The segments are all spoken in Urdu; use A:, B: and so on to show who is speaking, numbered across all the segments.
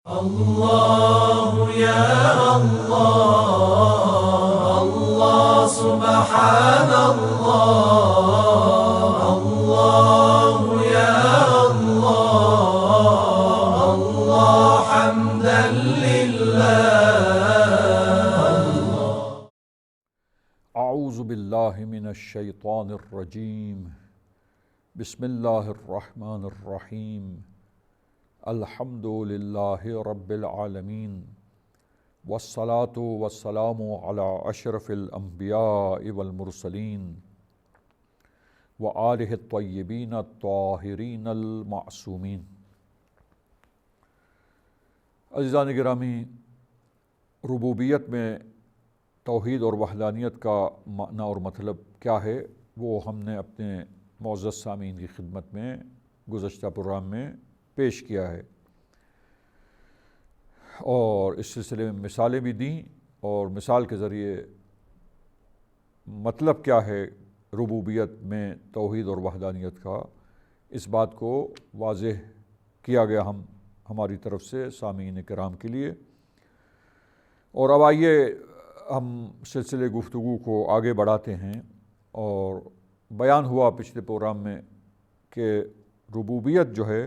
A: الله يا الله الله سبحان الله الله يا الله الله حمدا لله.
B: اعوذ باللہ من الشیطان الرجیم. بسم اللہ الرحمن الرحیم. الحمد للہ رب العالمین والصلاة والسلام علی اشرف الانبیاء والمرسلین وآلہ الطیبین الطاہرین المعصومین. عزیزان گرامی، ربوبیت میں توحید اور وحدانیت کا معنی اور مطلب کیا ہے وہ ہم نے اپنے معزز سامعین کی خدمت میں گزشتہ پروگرام میں پیش کیا ہے، اور اس سلسلے میں مثالیں بھی دیں، اور مثال کے ذریعے مطلب کیا ہے ربوبیت میں توحید اور وحدانیت کا، اس بات کو واضح کیا گیا ہماری طرف سے سامعین کرام کے لیے. اور اب آئیے ہم سلسلے گفتگو کو آگے بڑھاتے ہیں. اور بیان ہوا پچھلے پروگرام میں کہ ربوبیت جو ہے،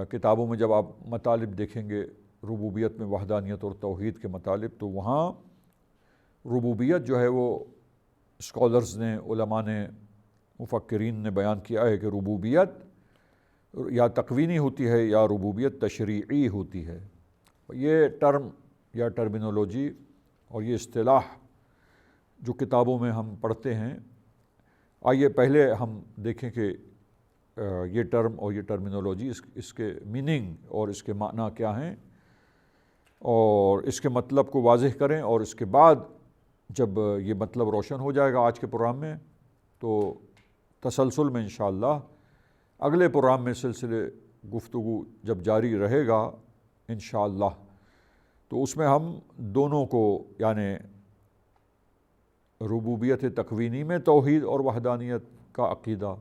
B: کتابوں میں جب آپ مطالب دیکھیں گے ربوبیت میں وحدانیت اور توحید کے مطالب، تو وہاں ربوبیت جو ہے وہ اسکالرز نے، علماء نے، مفکرین نے بیان کیا ہے کہ ربوبیت یا تکوینی ہوتی ہے یا ربوبیت تشریعی ہوتی ہے. یہ ٹرم یا ٹرمینولوجی اور یہ اصطلاح جو کتابوں میں ہم پڑھتے ہیں، آئیے پہلے ہم دیکھیں کہ یہ ٹرم اور یہ ٹرمینولوجی اس کے میننگ اور اس کے معنی کیا ہیں، اور اس کے مطلب کو واضح کریں. اور اس کے بعد جب یہ مطلب روشن ہو جائے گا آج کے پروگرام میں، تو تسلسل میں انشاءاللہ اگلے پروگرام میں سلسلے گفتگو جب جاری رہے گا انشاءاللہ، تو اس میں ہم دونوں کو، یعنی ربوبیت تکوینی میں توحید اور وحدانیت کا عقیدہ،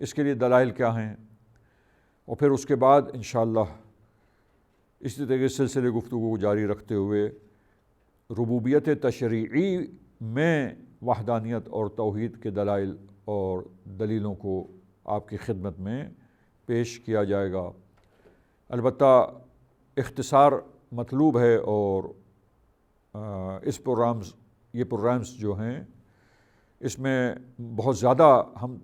B: اس کے لیے دلائل کیا ہیں، اور پھر اس کے بعد انشاءاللہ اسی طرح سلسلے گفتگو کو جاری رکھتے ہوئے ربوبیت تشریعی میں وحدانیت اور توحید کے دلائل اور دلیلوں کو آپ کی خدمت میں پیش کیا جائے گا. البتہ اختصار مطلوب ہے، اور یہ پروگرامز جو ہیں اس میں بہت زیادہ ہم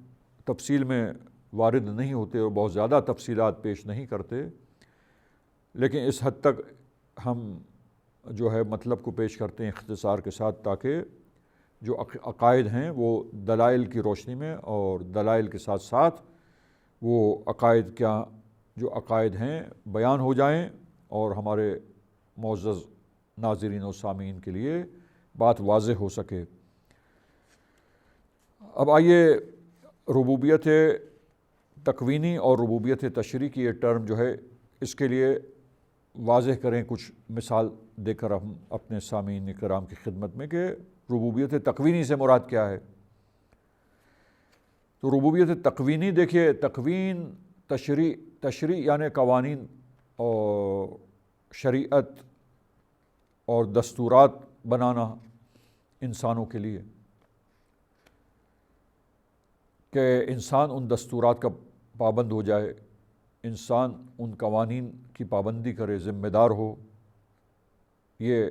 B: تفصیل میں وارد نہیں ہوتے اور بہت زیادہ تفصیلات پیش نہیں کرتے، لیکن اس حد تک ہم جو ہے مطلب کو پیش کرتے ہیں اختصار کے ساتھ، تاکہ جو عقائد ہیں وہ دلائل کی روشنی میں اور دلائل کے ساتھ ساتھ وہ عقائد جو عقائد ہیں بیان ہو جائیں، اور ہمارے معزز ناظرین و سامعین کے لیے بات واضح ہو سکے. اب آئیے ربوبیت تکوینی اور ربوبیت تشریعی کی یہ ٹرم جو ہے، اس کے لیے واضح کریں کچھ مثال دے کر ہم اپنے سامعین کرام کی خدمت میں کہ ربوبیت تکوینی سے مراد کیا ہے. تو ربوبیت تکوینی دیکھیے، تکوین تشریع یعنی قوانین اور شریعت اور دستورات بنانا انسانوں کے لیے، کہ انسان ان دستورات کا پابند ہو جائے، انسان ان قوانین کی پابندی کرے، ذمہ دار ہو. یہ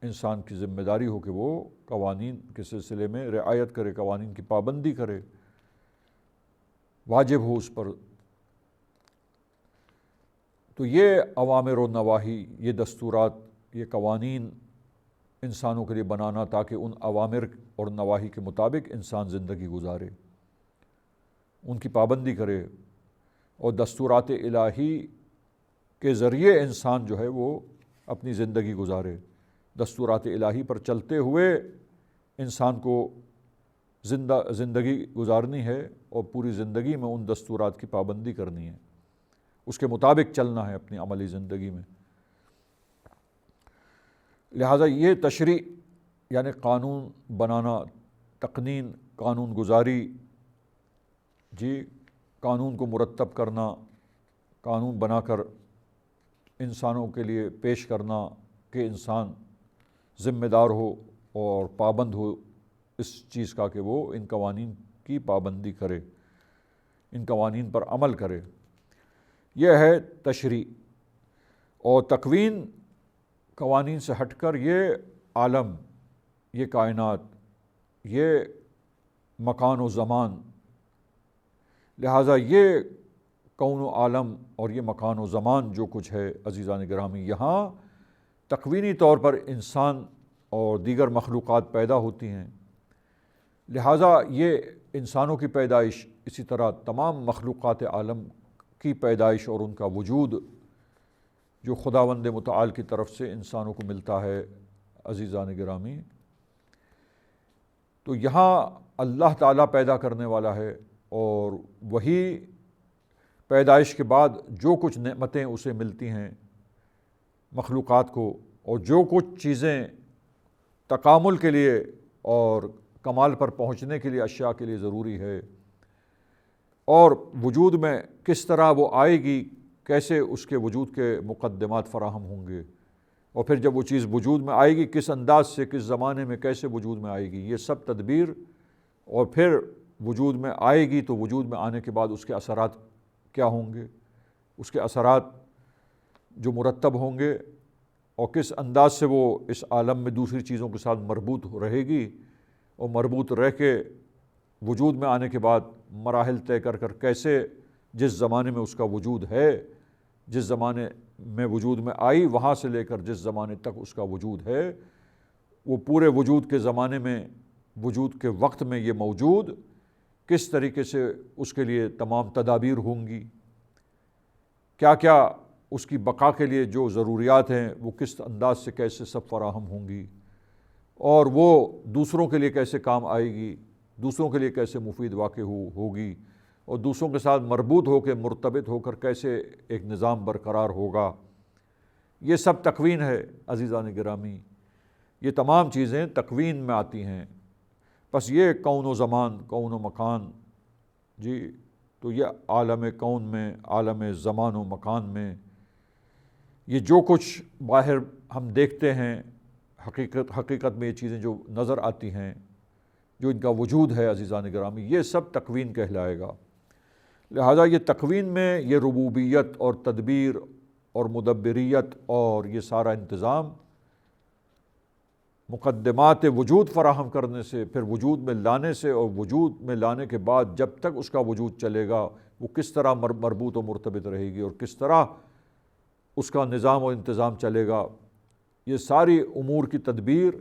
B: انسان کی ذمہ داری ہو کہ وہ قوانین کے سلسلے میں رعایت کرے، قوانین کی پابندی کرے، واجب ہو اس پر. تو یہ اوامر و نواہی، یہ دستورات، یہ قوانین انسانوں کے لیے بنانا تاکہ ان اوامر اور نواہی کے مطابق انسان زندگی گزارے، ان کی پابندی کرے، اور دستورات الہی کے ذریعے انسان جو ہے وہ اپنی زندگی گزارے. دستورات الہی پر چلتے ہوئے انسان کو زندگی گزارنی ہے، اور پوری زندگی میں ان دستورات کی پابندی کرنی ہے، اس کے مطابق چلنا ہے اپنی عملی زندگی میں. لہٰذا یہ تشریع یعنی قانون بنانا، تقنین، قانون گزاری، قانون کو مرتب کرنا، قانون بنا کر انسانوں کے لیے پیش کرنا کہ انسان ذمہ دار ہو اور پابند ہو اس چیز کا کہ وہ ان قوانین کی پابندی کرے، ان قوانین پر عمل کرے، یہ ہے تشریع۔ اور تکوین قوانین سے ہٹ کر یہ عالم، یہ کائنات، یہ مکان و زمان، لہٰذا یہ کون و عالم اور یہ مکان و زمان جو کچھ ہے عزیزان گرامی، یہاں تکوینی طور پر انسان اور دیگر مخلوقات پیدا ہوتی ہیں، لہٰذا یہ انسانوں کی پیدائش، اسی طرح تمام مخلوقات عالم کی پیدائش اور ان کا وجود جو خداوند متعال کی طرف سے انسانوں کو ملتا ہے عزیزان گرامی، تو یہاں اللہ تعالیٰ پیدا کرنے والا ہے، اور وہی پیدائش کے بعد جو کچھ نعمتیں اسے ملتی ہیں مخلوقات کو، اور جو کچھ چیزیں تکامل کے لیے اور کمال پر پہنچنے کے لیے اشیاء کے لیے ضروری ہے، اور وجود میں کس طرح وہ آئے گی، کیسے اس کے وجود کے مقدمات فراہم ہوں گے، اور پھر جب وہ چیز وجود میں آئے گی کس انداز سے، کس زمانے میں کیسے وجود میں آئے گی، یہ سب تدبیر، اور پھر وجود میں آئے گی تو وجود میں آنے کے بعد اس کے اثرات کیا ہوں گے، اس کے اثرات جو مرتب ہوں گے، اور کس انداز سے وہ اس عالم میں دوسری چیزوں کے ساتھ مربوط رہے گی، اور مربوط رہ کے وجود میں آنے کے بعد مراحل طے کر کر کیسے جس زمانے میں اس کا وجود ہے، جس زمانے میں وجود میں آئی وہاں سے لے کر جس زمانے تک اس کا وجود ہے، وہ پورے وجود کے زمانے میں، وجود کے وقت میں یہ موجود کس طریقے سے اس کے لیے تمام تدابیر ہوں گی، کیا کیا اس کی بقا کے لیے جو ضروریات ہیں وہ کس انداز سے کیسے سب فراہم ہوں گی، اور وہ دوسروں کے لیے کیسے کام آئے گی، دوسروں کے لیے کیسے مفید واقع ہوگی، اور دوسروں کے ساتھ مربوط ہو کے مرتبط ہو کر کیسے ایک نظام برقرار ہوگا، یہ سب تکوین ہے عزیزان گرامی، یہ تمام چیزیں تکوین میں آتی ہیں۔ بس یہ کون و زمان، کون و مکان، جی تو یہ عالم کون میں، عالم زمان و مکان میں یہ جو کچھ باہر ہم دیکھتے ہیں، حقیقت میں یہ چیزیں جو نظر آتی ہیں، جو ان کا وجود ہے عزیزان گرامی، یہ سب تکوین کہلائے گا۔ لہٰذا یہ تکوین میں یہ ربوبیت اور تدبیر اور مدبریت اور یہ سارا انتظام، مقدمات وجود فراہم کرنے سے، پھر وجود میں لانے سے، اور وجود میں لانے کے بعد جب تک اس کا وجود چلے گا وہ کس طرح مربوط و مرتبط رہے گی، اور کس طرح اس کا نظام و انتظام چلے گا، یہ ساری امور کی تدبیر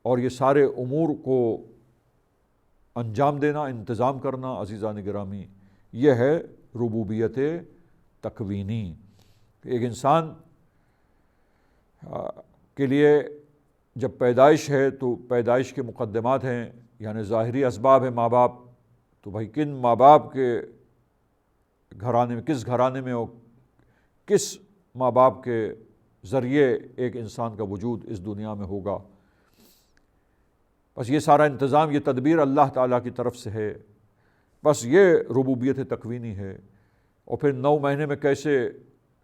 B: اور یہ سارے امور کو انجام دینا، انتظام کرنا عزیزان گرامی، یہ ہے ربوبیت تکوینی۔ ایک انسان کے لیے جب پیدائش ہے تو پیدائش کے مقدمات ہیں، یعنی ظاہری اسباب ہے، ماں باپ، تو بھائی کن ماں باپ کے گھرانے میں، کس گھرانے میں ہو، کس ماں باپ کے ذریعے ایک انسان کا وجود اس دنیا میں ہوگا، بس یہ سارا انتظام، یہ تدبیر اللہ تعالیٰ کی طرف سے ہے، بس یہ ربوبیت تکوینی ہے۔ اور پھر 9 مہینے میں کیسے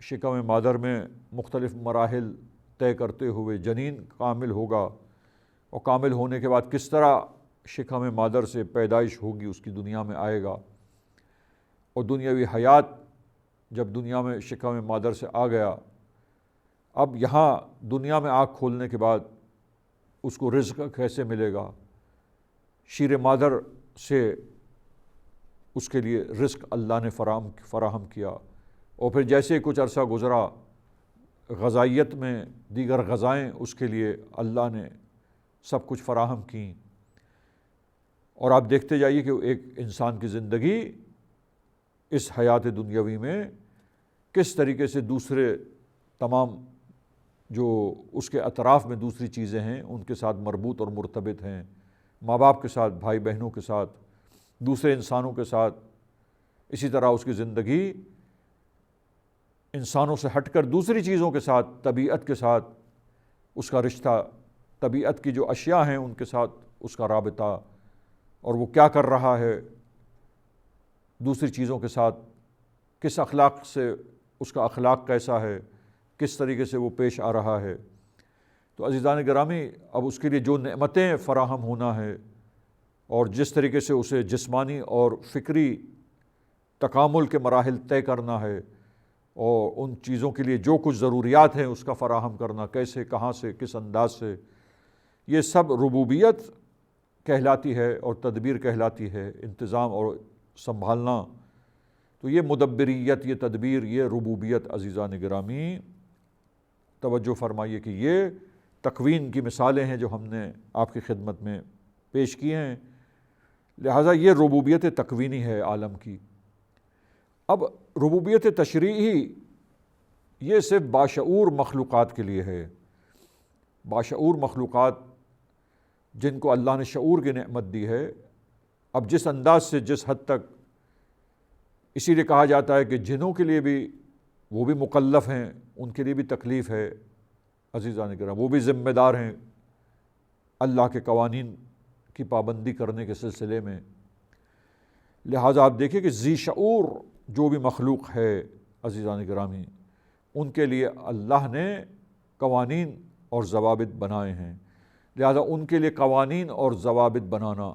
B: شکم مادر میں مختلف مراحل طے کرتے ہوئے جنین کامل ہوگا، اور کامل ہونے کے بعد کس طرح شکم مادر سے پیدائش ہوگی، اس کی دنیا میں آئے گا، اور دنیاوی حیات جب دنیا میں شکم مادر سے آ گیا، اب یہاں دنیا میں آنکھ کھولنے کے بعد اس کو رزق کیسے ملے گا، شیر مادر سے اس کے لیے رزق اللہ نے فراہم کیا، اور پھر جیسے کچھ عرصہ گزرا، غذائیت میں دیگر غذائیں اس کے لیے اللہ نے سب کچھ فراہم کیں، اور آپ دیکھتے جائیے کہ ایک انسان کی زندگی اس حیات دنیاوی میں کس طریقے سے دوسرے تمام جو اس کے اطراف میں دوسری چیزیں ہیں ان کے ساتھ مربوط اور مرتبط ہیں، ماں باپ کے ساتھ، بھائی بہنوں کے ساتھ، دوسرے انسانوں کے ساتھ، اسی طرح اس کی زندگی انسانوں سے ہٹ کر دوسری چیزوں کے ساتھ، طبیعت کے ساتھ اس کا رشتہ، طبیعت کی جو اشیاء ہیں ان کے ساتھ اس کا رابطہ، اور وہ کیا کر رہا ہے دوسری چیزوں کے ساتھ، کس اخلاق سے اس کا اخلاق کیسا ہے، کس طریقے سے وہ پیش آ رہا ہے۔ تو عزیزان گرامی، اب اس کے لیے جو نعمتیں فراہم ہونا ہے اور جس طریقے سے اسے جسمانی اور فکری تکامل کے مراحل طے کرنا ہے، اور ان چیزوں کے لیے جو کچھ ضروریات ہیں اس کا فراہم کرنا، کیسے، کہاں سے، کس انداز سے، یہ سب ربوبیت کہلاتی ہے اور تدبیر کہلاتی ہے، انتظام اور سنبھالنا۔ تو یہ مدبریت، یہ تدبیر، یہ ربوبیت عزیزان گرامی، توجہ فرمائیے کہ یہ تکوین کی مثالیں ہیں جو ہم نے آپ کی خدمت میں پیش کی ہیں، لہٰذا یہ ربوبیت تکوینی ہے عالم کی۔ اب ربوبیت تشریعی یہ صرف باشعور مخلوقات کے لیے ہے۔ باشعور مخلوقات جن کو اللہ نے شعور کی نعمت دی ہے، اب جس انداز سے، جس حد تک، اسی لیے کہا جاتا ہے کہ جنوں کے لیے بھی، وہ بھی مکلف ہیں، ان کے لیے بھی تکلیف ہے عزیزان کرام، وہ بھی ذمہ دار ہیں اللہ کے قوانین کی پابندی کرنے کے سلسلے میں۔ لہٰذا آپ دیکھیں کہ ذی شعور جو بھی مخلوق ہے عزیزان گرامی، ان کے لیے اللہ نے قوانین اور ضوابط بنائے ہیں۔ لہذا ان کے لیے قوانین اور ضوابط بنانا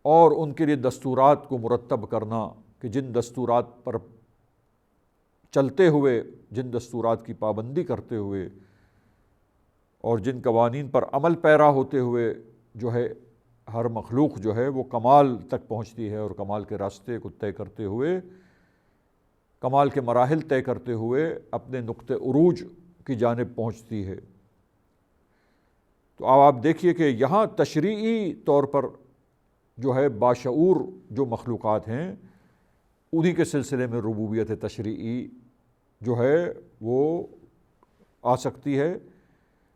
B: اور ان کے لیے دستورات کو مرتب کرنا کہ جن دستورات پر چلتے ہوئے، جن دستورات کی پابندی کرتے ہوئے اور جن قوانین پر عمل پیرا ہوتے ہوئے جو ہے ہر مخلوق جو ہے وہ کمال تک پہنچتی ہے، اور کمال کے راستے کو طے کرتے ہوئے، کمال کے مراحل طے کرتے ہوئے اپنے نقطہ عروج کی جانب پہنچتی ہے۔ تو اب آپ دیکھیے کہ یہاں تشریعی طور پر جو ہے باشعور جو مخلوقات ہیں، انہی کے سلسلے میں ربوبیت تشریعی جو ہے وہ آ سکتی ہے،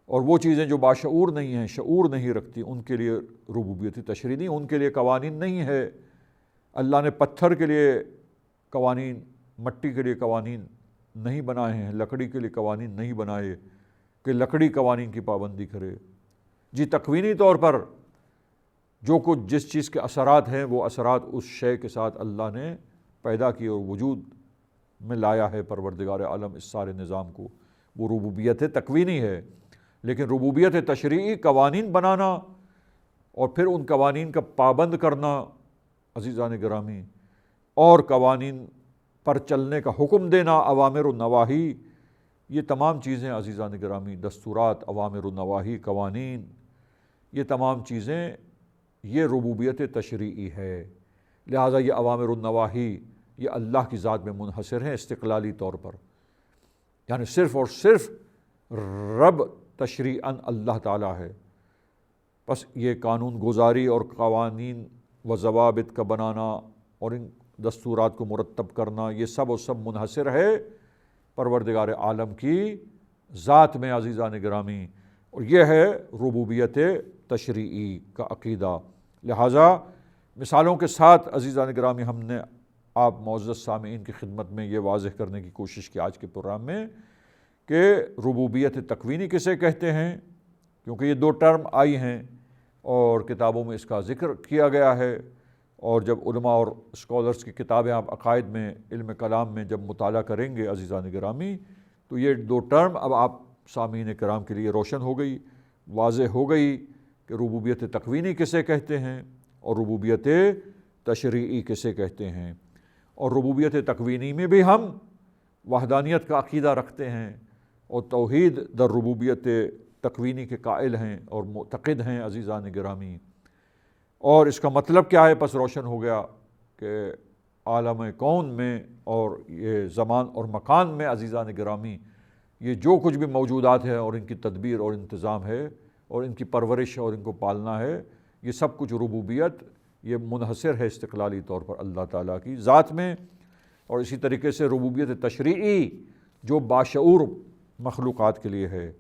B: اور وہ چیزیں جو باشعور نہیں ہیں، شعور نہیں رکھتی، ان کے لیے ربوبیت تشریعی نہیں، ان کے لیے قوانین نہیں ہے۔ اللہ نے پتھر کے لیے قوانین، مٹی کے لیے قوانین نہیں بنائے ہیں، لکڑی کے لیے قوانین نہیں بنائے کہ لکڑی قوانین کی پابندی کرے۔ جی تکوینی طور پر جو کچھ جس چیز کے اثرات ہیں، وہ اثرات اس شے کے ساتھ اللہ نے پیدا کی اور وجود میں لایا ہے پروردگار عالم اس سارے نظام کو، وہ ربوبیت تکوینی ہے۔ لیکن ربوبیت تشریعی قوانین بنانا اور پھر ان قوانین کا پابند کرنا عزیزان گرامی، اور قوانین پر چلنے کا حکم دینا، اوامر و نواہی، یہ تمام چیزیں عزیزان گرامی، دستورات، اوامر و نواہی، قوانین، یہ تمام چیزیں یہ ربوبیت تشریعی ہے۔ لہٰذا یہ اوامر و نواہی یہ اللہ کی ذات میں منحصر ہیں استقلالی طور پر، یعنی صرف اور صرف رب تشریعاً اللہ تعالیٰ ہے۔ بس یہ قانون گزاری اور قوانین و ضوابط کا بنانا اور ان دستورات کو مرتب کرنا، یہ سب و سب منحصر ہے پروردگار عالم کی ذات میں عزیزان گرامی، اور یہ ہے ربوبیت تشریعی کا عقیدہ۔ لہٰذا مثالوں کے ساتھ عزیزان گرامی ہم نے آپ معزز سامعین کی خدمت میں یہ واضح کرنے کی کوشش کی آج کے پروگرام میں کہ ربوبیت تکوینی کسے کہتے ہیں، کیونکہ یہ دو ٹرم آئی ہیں اور کتابوں میں اس کا ذکر کیا گیا ہے، اور جب علماء اور اسکالرز کی کتابیں آپ عقائد میں، علم کلام میں جب مطالعہ کریں گے عزیزان گرامی، تو یہ دو ٹرم اب آپ سامعین کرام کے لیے روشن ہو گئی، واضح ہو گئی کہ ربوبیت تکوینی کسے کہتے ہیں اور ربوبیت تشریعی کسے کہتے ہیں۔ اور ربوبیت تکوینی میں بھی ہم وحدانیت کا عقیدہ رکھتے ہیں اور توحید در ربوبیت تکوینی کے قائل ہیں اور معتقد ہیں عزیزان گرامی۔ اور اس کا مطلب کیا ہے؟ پس روشن ہو گیا کہ عالم کون میں اور یہ زمان اور مکان میں عزیزان گرامی یہ جو کچھ بھی موجودات ہے اور ان کی تدبیر اور انتظام ہے اور ان کی پرورش اور ان کو پالنا ہے، یہ سب کچھ ربوبیت یہ منحصر ہے استقلالی طور پر اللہ تعالیٰ کی ذات میں۔ اور اسی طریقے سے ربوبیت تشریعی جو باشعور مخلوقات کے لیے ہے،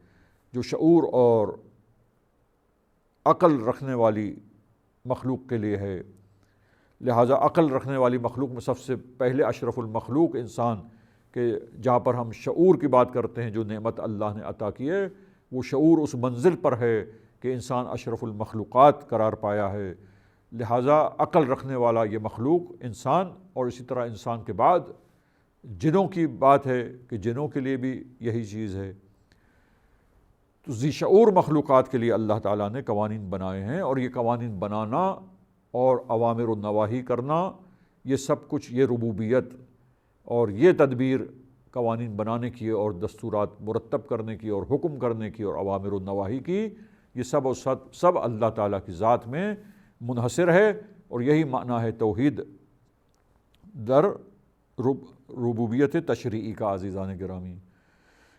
B: جو شعور اور عقل رکھنے والی مخلوق کے لیے ہے، لہٰذا عقل رکھنے والی مخلوق میں سب سے پہلے اشرف المخلوق انسان کہ جہاں پر ہم شعور کی بات کرتے ہیں، جو نعمت اللہ نے عطا کی ہے، وہ شعور اس منزل پر ہے کہ انسان اشرف المخلوقات قرار پایا ہے۔ لہٰذا عقل رکھنے والا یہ مخلوق انسان، اور اسی طرح انسان کے بعد جنوں کی بات ہے کہ جنوں کے لیے بھی یہی چیز ہے۔ تو ذی شعور مخلوقات کے لیے اللہ تعالیٰ نے قوانین بنائے ہیں، اور یہ قوانین بنانا اور اوامر و نواہی کرنا، یہ سب کچھ یہ ربوبیت اور یہ تدبیر قوانین بنانے کی اور دستورات مرتب کرنے کی اور حکم کرنے کی اور اوامر و نواہی کی، یہ سب اللہ تعالیٰ کی ذات میں منحصر ہے، اور یہی معنی ہے توحید در ربوبیت تشریعی کا عزیزان گرامی،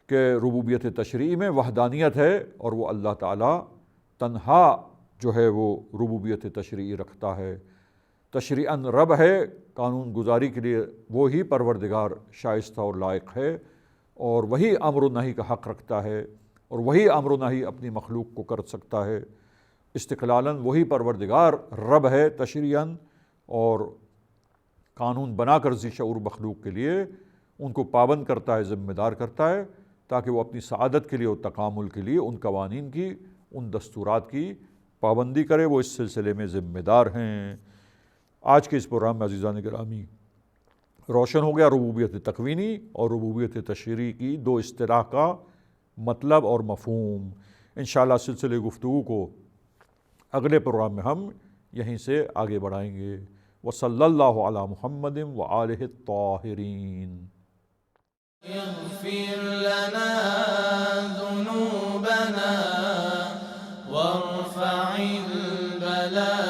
B: کہ ربوبیت تشریعی میں وحدانیت ہے، اور وہ اللہ تعالیٰ تنہا جو ہے وہ ربوبیت تشریعی رکھتا ہے۔ تشریعاً رب ہے، قانون گزاری کے لیے وہی پروردگار شائستہ اور لائق ہے، اور وہی امر و نہی کا حق رکھتا ہے، اور وہی امر و نہی اپنی مخلوق کو کر سکتا ہے۔ استقلالاً وہی پروردگار رب ہے تشریعاً، اور قانون بنا کر ذی شعور مخلوق کے لیے ان کو پابند کرتا ہے، ذمہ دار کرتا ہے، تاکہ وہ اپنی سعادت کے لیے اور تکامل کے لیے ان قوانین کی، ان دستورات کی پابندی کرے۔ وہ اس سلسلے میں ذمہ دار ہیں۔ آج کے اس پروگرام میں عزیزان گرامی روشن ہو گیا ربوبیت تکوینی اور ربوبیت تشریعی کی دو اصطلاح کا مطلب اور مفہوم۔ انشاءاللہ سلسلے گفتگو کو اگلے پروگرام میں ہم یہیں سے آگے بڑھائیں گے۔ وصلی اللہ علی محمد وآلہ الطاہرین۔
A: اغفر لنا ذنوبنا وارفع البلاء